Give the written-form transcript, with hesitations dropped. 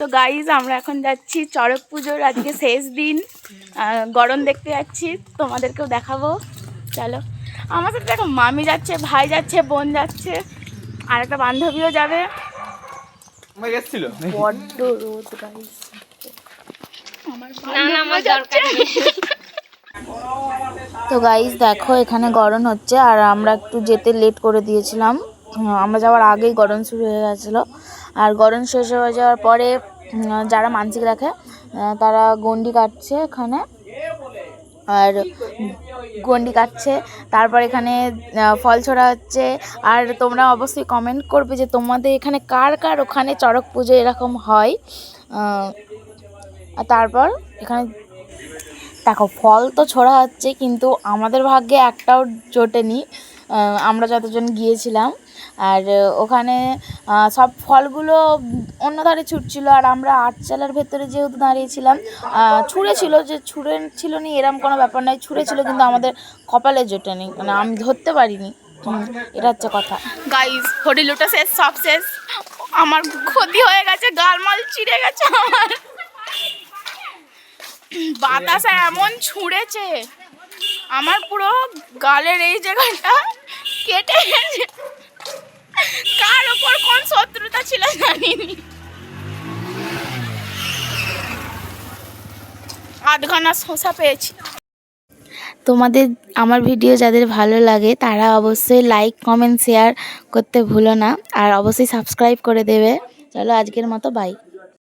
তো গাইজ আমরা এখন যাচ্ছি চড়ক পুজোর আজকে শেষ দিন, গরম দেখতে যাচ্ছি, তোমাদেরকেও দেখাবো। চলো আমার সাথে দেখো, মামি যাচ্ছে, ভাই যাচ্ছে, বোন যাচ্ছে, আর একটা বান্ধবীও যাবে। বড্ড রোদ গাইজ, তো গাইজ দেখো এখানে গরম হচ্ছে, আর আমরা একটু যেতে লেট করে দিয়েছিলাম। আমরা যাওয়ার আগেই গরম শুরু হয়ে গেছিলো, আর গরম শেষ হয়ে যাওয়ার পরে যারা মানসিক রাখে তারা গন্ডি কাটছে এখানে, আর গন্ডি কাটছে, তারপর এখানে ফল ছোড়া হচ্ছে। আর তোমরা অবশ্যই কমেন্ট করবে যে তোমাদের এখানে কার কার ওখানে চড়ক পুজো এরকম হয়। আর তারপর এখানে দেখো ফল তো ছোড়া হচ্ছে, কিন্তু আমাদের ভাগ্যে একটাও জোটেনি আমরা যতজন গিয়েছিলাম। আর ওখানে সব ফলগুলো অন্য ধারে ছুটছিল, আর আমরা আটচালার ভেতরে যেহেতু দাঁড়িয়েছিলাম, ছুঁড়েছিল, যে ছুঁড়েছিল নি এরম কোনো ব্যাপার নয়, ছুঁড়েছিল কিন্তু আমাদের কপালে জোটেনি, মানে আমি ধরতে পারিনি। এটা হচ্ছে কথা গাইজ। হরি লুটা শেষ, সব শেষ, আমার ক্ষতি হয়ে গেছে, গালমাল ছিঁড়ে গেছে আমার। বাতাসে এমন ছুঁড়েছে আমার পুরো গালের এই জায়গাটা কেটে গেছে। কার ওপর কোন শত্রুতা ছিল জানিনি। আধখানা শসা পেয়েছি। তোমাদের আমার ভিডিও যাদের ভালো লাগে তারা অবশ্যই লাইক, কমেন্ট, শেয়ার করতে ভুলো না, আর অবশ্যই সাবস্ক্রাইব করে দেবে। চলো আজকের মতো বাই।